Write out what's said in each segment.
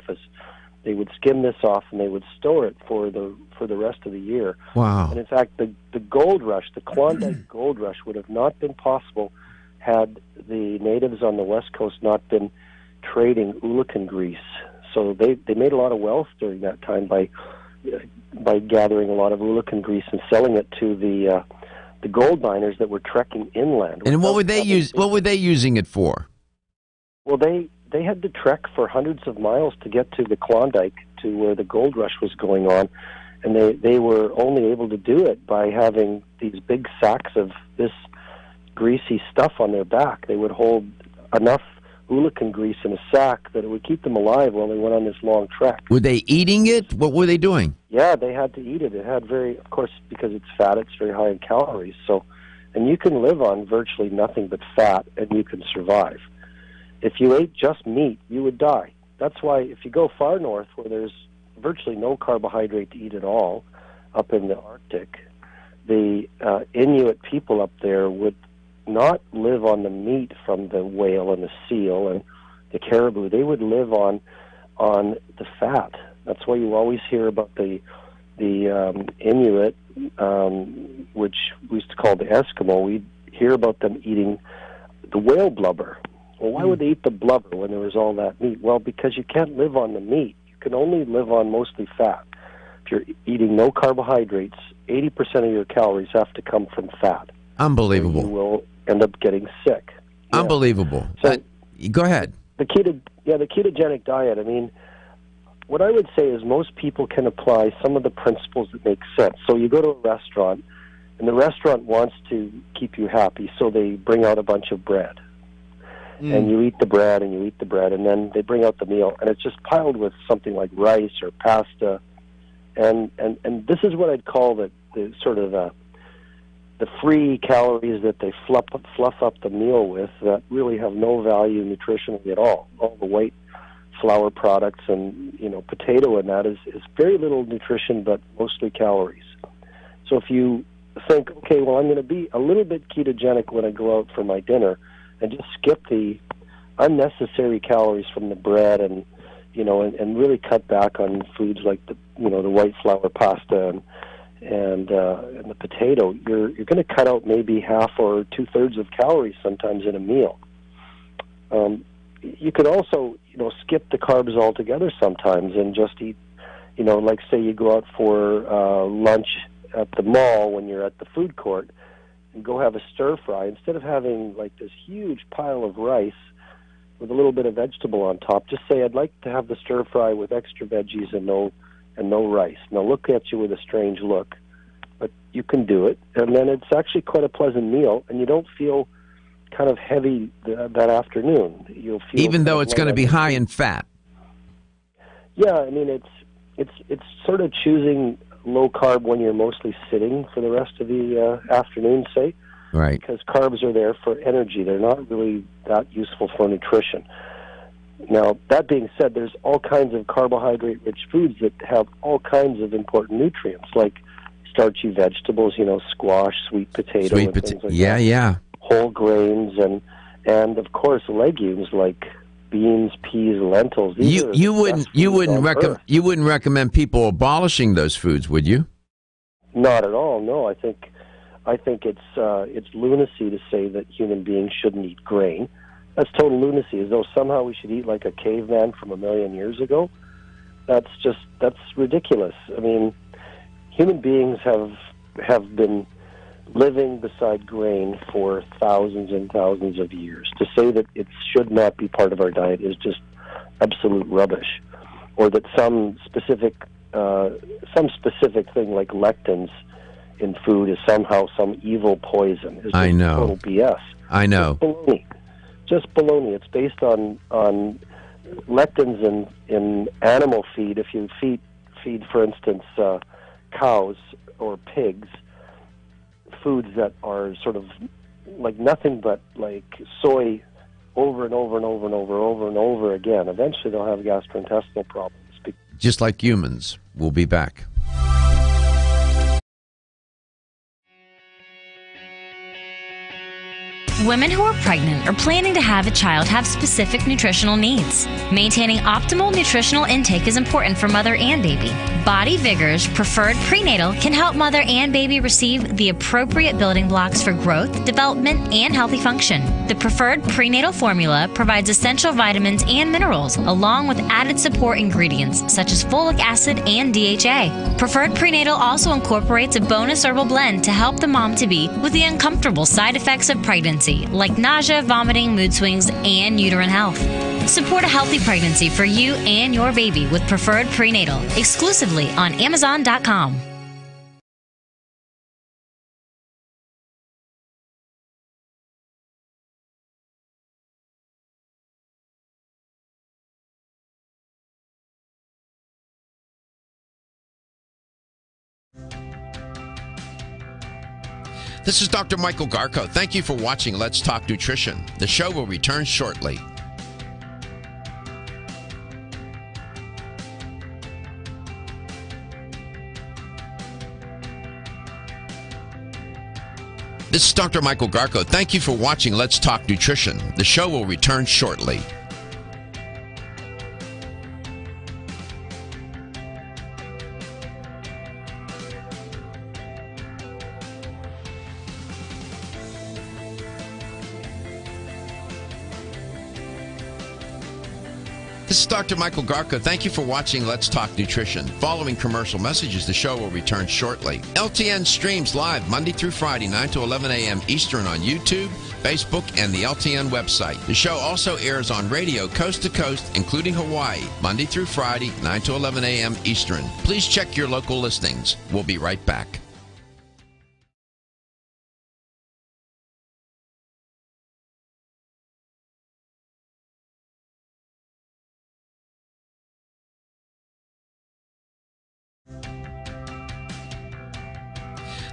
is they would skim this off and they would store it for the rest of the year. Wow. And in fact, the gold rush, the Klondike gold rush, would have not been possible had the natives on the West Coast not been trading oolakan grease. So they made a lot of wealth during that time by gathering a lot of oolakan grease and selling it to the gold miners that were trekking inland. And what were they using it for? Well, they had to trek for hundreds of miles to get to the Klondike, to where the gold rush was going on, and they were only able to do it by having these big sacks of this greasy stuff on their back. They would hold enough oolakan grease in a sack that it would keep them alive while they went on this long trek. Were they eating it? What were they doing? Yeah, they had to eat it. It had of course, because it's fat, it's very high in calories. So, and you can live on virtually nothing but fat, and you can survive. If you ate just meat, you would die. That's why if you go far north, where there's virtually no carbohydrate to eat at all, up in the Arctic, the Inuit people up there would not live on the meat from the whale and the seal and the caribou. They would live on the fat. That's why you always hear about the Inuit, which we used to call the Eskimo. We'd hear about them eating the whale blubber. Well, why would they eat the blubber when there was all that meat? Well, because you can't live on the meat. You can only live on mostly fat. If you're eating no carbohydrates, 80% of your calories have to come from fat. Unbelievable. You will end up getting sick. Yeah. Unbelievable. So, go ahead. The ketogenic diet, I mean, what I would say is most people can apply some of the principles that make sense. So you go to a restaurant, and the restaurant wants to keep you happy, so they bring out a bunch of bread. And you eat the bread, and you eat the bread, and then they bring out the meal, and it's just piled with something like rice or pasta. And this is what I'd call the sort of the free calories that they fluff up the meal with that really have no value nutritionally at all. All the white flour products and, potato and that is very little nutrition, but mostly calories. So if you think, okay, well, I'm going to be a little bit ketogenic when I go out for my dinner, and just skip the unnecessary calories from the bread and really cut back on foods like the white flour pasta and the potato, you're going to cut out maybe half or 2/3 of calories sometimes in a meal. You could also skip the carbs altogether sometimes and just eat, like say you go out for lunch at the mall when you're at the food court, and go have a stir fry. Instead of having like this huge pile of rice with a little bit of vegetable on top, just say, I'd like to have the stir fry with extra veggies and no rice. Now look at you with a strange look, but you can do it. And then it's actually quite a pleasant meal, and you don't feel kind of heavy that afternoon. You'll feel even though it's going to be high in fat. Yeah, I mean, it's sort of choosing low carb when you're mostly sitting for the rest of the afternoon, say. Right. Because carbs are there for energy. They're not really that useful for nutrition. Now, that being said, there's all kinds of carbohydrate-rich foods that have all kinds of important nutrients, like starchy vegetables, squash, sweet potato, and things like that. Yeah. Whole grains, and of course, legumes like beans, peas, lentils. You wouldn't recommend people abolishing those foods, would you? Not at all. No, I think it's lunacy to say that human beings shouldn't eat grain. That's total lunacy, as though somehow we should eat like a caveman from 1,000,000 years ago. That's ridiculous. I mean, human beings have been living beside grain for thousands and thousands of years. To say that it should not be part of our diet is just absolute rubbish. Or that some specific thing like lectins in food is somehow some evil poison. It's just I know. Total BS. I know. Just baloney. It's based on lectins in animal feed. If you feed, for instance, cows or pigs, foods that are sort of like nothing but like soy over and over and over and over again, eventually they'll have gastrointestinal problems. Just like humans. We'll be back. Women who are pregnant or planning to have a child have specific nutritional needs. Maintaining optimal nutritional intake is important for mother and baby. Body Vigor's Preferred Prenatal can help mother and baby receive the appropriate building blocks for growth, development, and healthy function. The Preferred Prenatal formula provides essential vitamins and minerals, along with added support ingredients such as folic acid and DHA. Preferred Prenatal also incorporates a bonus herbal blend to help the mom-to-be with the uncomfortable side effects of pregnancy, like nausea, vomiting, mood swings, and uterine health. Support a healthy pregnancy for you and your baby with Preferred Prenatal, exclusively on Amazon.com. This is Dr. Michael Garko. Thank you for watching Let's Talk Nutrition. The show will return shortly. This is Dr. Michael Garko. Thank you for watching Let's Talk Nutrition. The show will return shortly. This is Dr. Michael Garko. Thank you for watching Let's Talk Nutrition. Following commercial messages, the show will return shortly. LTN streams live Monday through Friday, 9 to 11 a.m. Eastern on YouTube, Facebook, and the LTN website. The show also airs on radio coast to coast, including Hawaii, Monday through Friday, 9 to 11 a.m. Eastern. Please check your local listings. We'll be right back.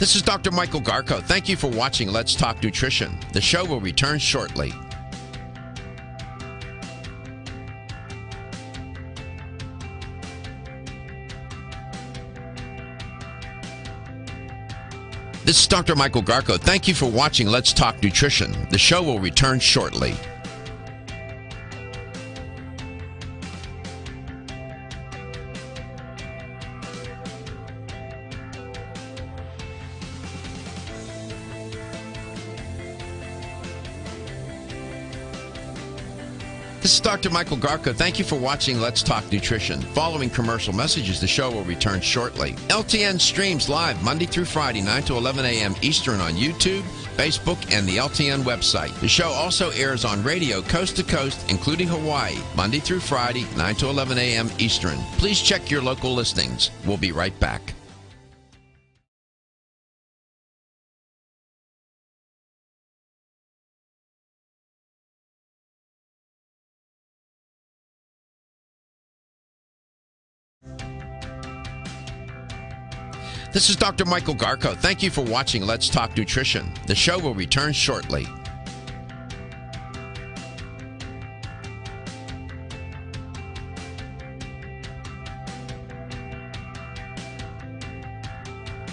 This is Dr. Michael Garko. Thank you for watching Let's Talk Nutrition. The show will return shortly. This is Dr. Michael Garko. Thank you for watching Let's Talk Nutrition. The show will return shortly. This is Dr. Michael Garko. Thank you for watching Let's Talk Nutrition. Following commercial messages, the show will return shortly. LTN streams live Monday through Friday, 9 to 11 a.m. Eastern on YouTube, Facebook, and the LTN website. The show also airs on radio coast to coast, including Hawaii, Monday through Friday, 9 to 11 a.m. Eastern. Please check your local listings. We'll be right back. This is Dr. Michael Garko. Thank you for watching Let's Talk Nutrition. The show will return shortly.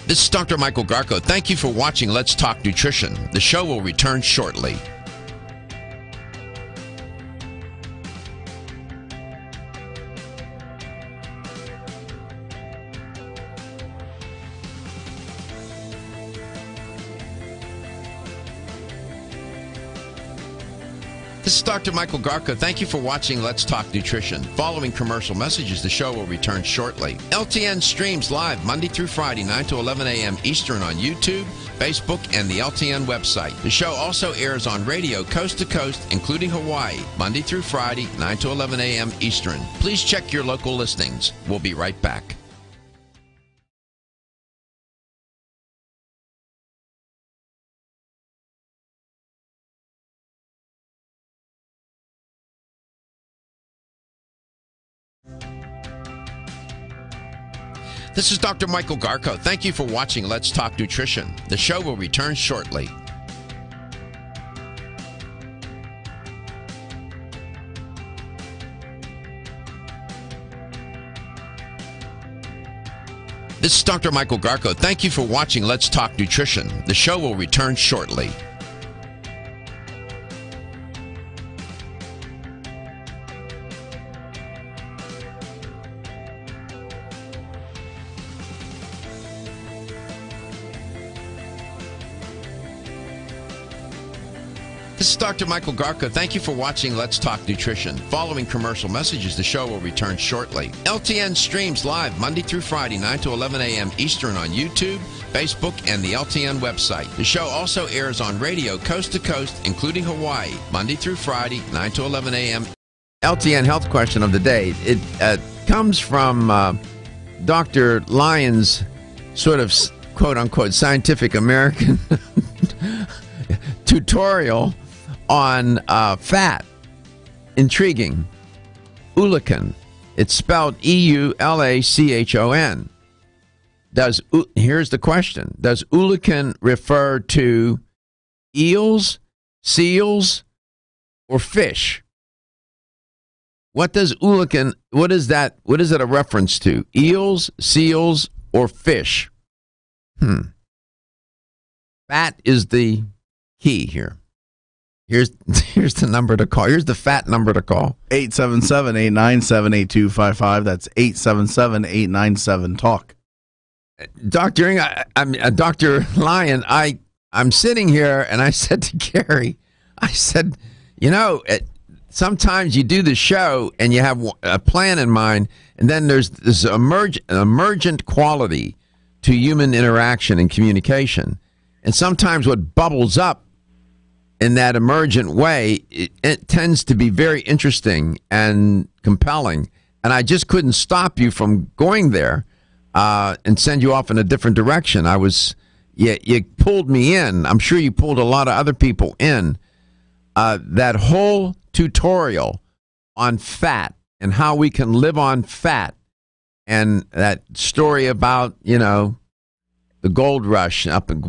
This is Dr. Michael Garko. Thank you for watching Let's Talk Nutrition. The show will return shortly. This is Dr. Michael Garko. Thank you for watching Let's Talk Nutrition. Following commercial messages, the show will return shortly. LTN streams live Monday through Friday, 9 to 11 a.m. Eastern on YouTube, Facebook, and the LTN website. The show also airs on radio coast to coast, including Hawaii, Monday through Friday, 9 to 11 a.m. Eastern. Please check your local listings. We'll be right back. This is Dr. Michael Garko. Thank you for watching Let's Talk Nutrition. The show will return shortly. This is Dr. Michael Garko. Thank you for watching Let's Talk Nutrition. The show will return shortly. This is Dr. Michael Garka. Thank you for watching Let's Talk Nutrition. Following commercial messages, the show will return shortly. LTN streams live Monday through Friday, 9 to 11 a.m. Eastern on YouTube, Facebook, and the LTN website. The show also airs on radio coast to coast, including Hawaii, Monday through Friday, 9 to 11 a.m. LTN health question of the day. It comes from Dr. Lyon's sort of quote-unquote Scientific American tutorial on fat. Intriguing. Ulacon. It's spelled E-U-L-A-C-H-O-N. Here's the question. Does ulacon refer to eels, seals, or fish? What does ulacon, what is it a reference to? Eels, seals, or fish? Fat is the key here. Here's the number to call. Here's the fat number to call. 877-897-8255. That's 877-897-TALK. Dr. Lyon, I'm sitting here and I said to Gary, I said, sometimes you do the show and you have a plan in mind, and then there's this emergent quality to human interaction and communication. And sometimes what bubbles up in that emergent way, it tends to be very interesting and compelling. And I just couldn't stop you from going there and send you off in a different direction. You pulled me in. I'm sure you pulled a lot of other people in. That whole tutorial on fat and how we can live on fat, and that story about, the gold rush,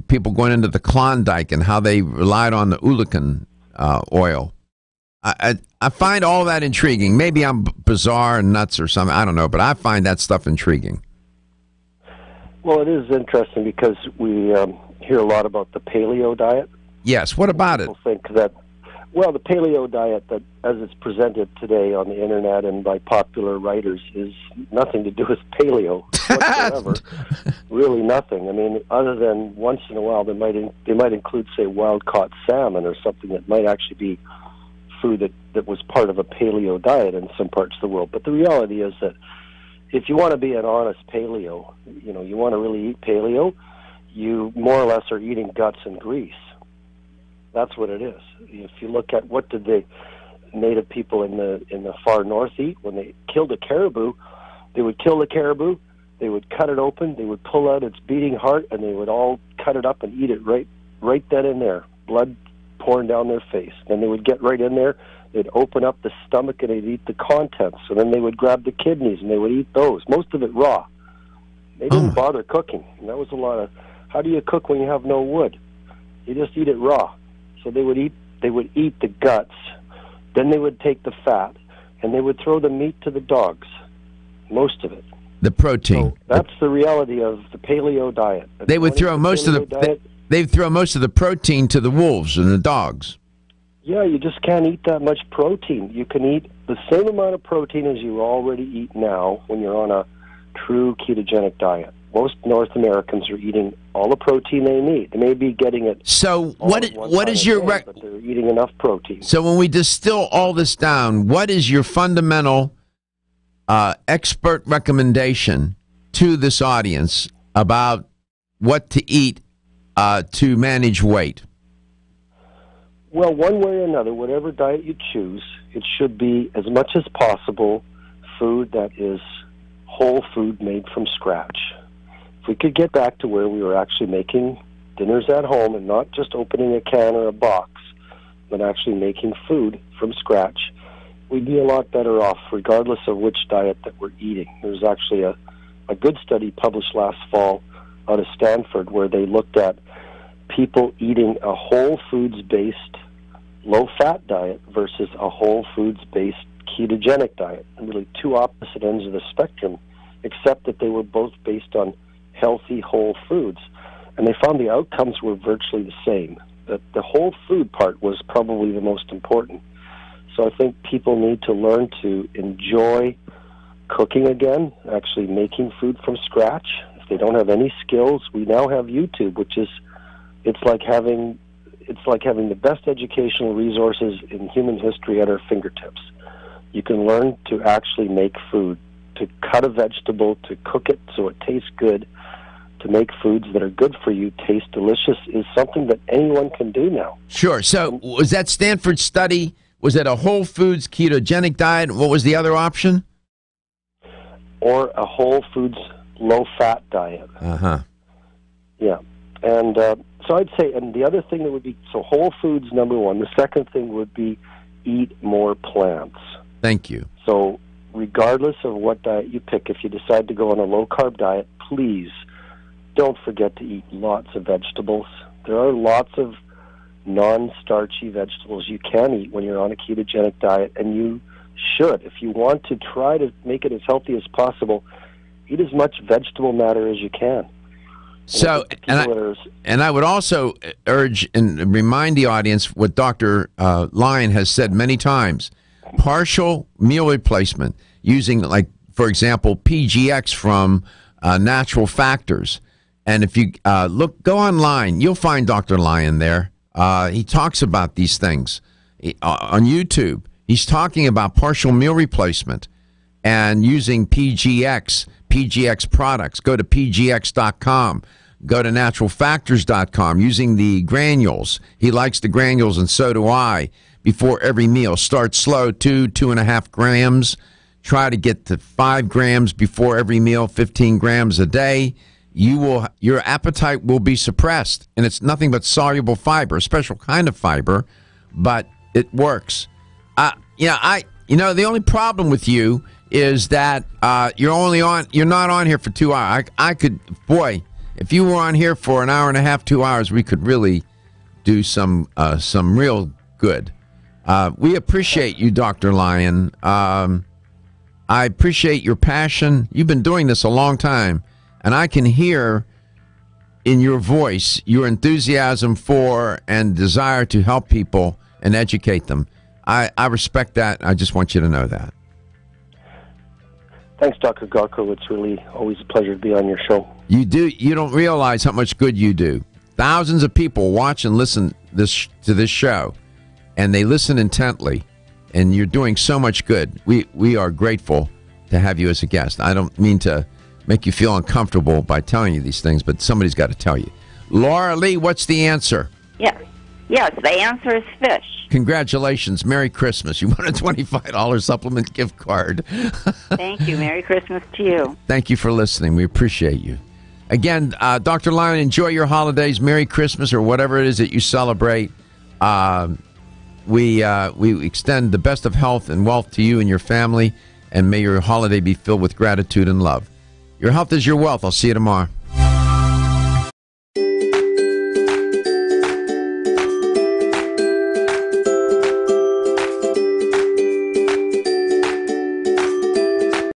people going into the Klondike and how they relied on the ulacon oil. I find all that intriguing. Maybe I'm bizarre and nuts or something. I don't know, but I find that stuff intriguing. Well, it is interesting because we hear a lot about the paleo diet. Yes. What about People think that, the paleo diet, that as it's presented today on the internet and by popular writers, is nothing to do with paleo whatsoever. Really nothing. I mean, other than once in a while they might include, say, wild-caught salmon or something that might actually be food that was part of a paleo diet in some parts of the world. But the reality is that if you want to be an honest paleo, you want to really eat paleo, you more or less are eating guts and grease. That's what it is. If you look at what did the native people in the far north eat when they killed a caribou, they would kill the caribou, they would cut it open, they would pull out its beating heart, and they would all cut it up and eat it right then and there, blood pouring down their face. Then they would get right in there, they'd open up the stomach and they'd eat the contents. So then they would grab the kidneys and they would eat those, most of it raw. They didn't bother cooking. And that was a lot of, how do you cook when you have no wood? You just eat it raw. So they would eat the guts, then they would take the fat, and they would throw the meat to the dogs, most of it. The protein. So that's the reality of the paleo diet. They would throw most of they'd throw most of the protein to the wolves and the dogs. Yeah, you just can't eat that much protein. You can eat the same amount of protein as you already eat now when you're on a true ketogenic diet. Most North Americans are eating all the protein they need. They may be getting it. So what is your but they're eating enough protein. So when we distill all this down, what is your fundamental expert recommendation to this audience about what to eat to manage weight? Well, one way or another, whatever diet you choose, it should be as much as possible food that is whole food made from scratch. If we could get back to where we were actually making dinners at home and not just opening a can or a box, but actually making food from scratch, we'd be a lot better off regardless of which diet that we're eating. There's actually a good study published last fall out of Stanford where they looked at people eating a whole foods-based low-fat diet versus a whole foods-based ketogenic diet, and really two opposite ends of the spectrum, except that they were both based on healthy whole foods. And they found the outcomes were virtually the same. That the whole food part was probably the most important. So I think people need to learn to enjoy cooking again, actually making food from scratch. If they don't have any skills, we now have YouTube, which is, it's like having it's like having the best educational resources in human history at our fingertips. You can learn to actually make food, to cut a vegetable, to cook it so it tastes good, to make foods that are good for you taste delicious is something that anyone can do now. Sure. So was that Stanford study, was it a whole foods ketogenic diet? What was the other option? Or a whole foods low-fat diet. Uh-huh. Yeah. And so I'd say, and the other thing that would be, so whole foods, number one. The second thing would be eat more plants. Thank you. So regardless of what diet you pick, if you decide to go on a low-carb diet, please don't forget to eat lots of vegetables. There are lots of non-starchy vegetables you can eat when you're on a ketogenic diet, and you should. If you want to try to make it as healthy as possible, eat as much vegetable matter as you can. So, and I would also urge and remind the audience what Dr. Lyon has said many times, partial meal replacement using, like, for example, PGX from Natural Factors. And if you go online, you'll find Dr. Lyon there. He talks about these things on YouTube. He's talking about partial meal replacement and using PGX products. Go to pgx.com. Go to naturalfactors.com using the granules. He likes the granules, and so do I. Before every meal, start slow, 2.5 grams. Try to get to 5 grams before every meal, 15 grams a day. Your appetite will be suppressed, and it's nothing but soluble fiber, a special kind of fiber, but it works. The only problem with you is that you're not on here for 2 hours. If you were on here for an hour and a half, 2 hours, we could really do some real good. We appreciate you, Dr. Lyon. I appreciate your passion. You've been doing this a long time, and I can hear in your voice your enthusiasm for and desire to help people and educate them. I respect that. I just want you to know that. Thanks, Dr. Garko. It's really always a pleasure to be on your show. You don't realize how much good you do. Thousands of people watch and listen to this show, and they listen intently, and you're doing so much good. We are grateful to have you as a guest. I don't mean to make you feel uncomfortable by telling you these things, but somebody's got to tell you. Laura Lee, what's the answer? Yes, the answer is fish. Congratulations. Merry Christmas. You won a $25 supplement gift card. Thank you. Merry Christmas to you. Thank you for listening. We appreciate you. Again, Dr. Lyon, enjoy your holidays. Merry Christmas or whatever it is that you celebrate. We extend the best of health and wealth to you and your family, and may your holiday be filled with gratitude and love. Your health is your wealth. I'll see you tomorrow.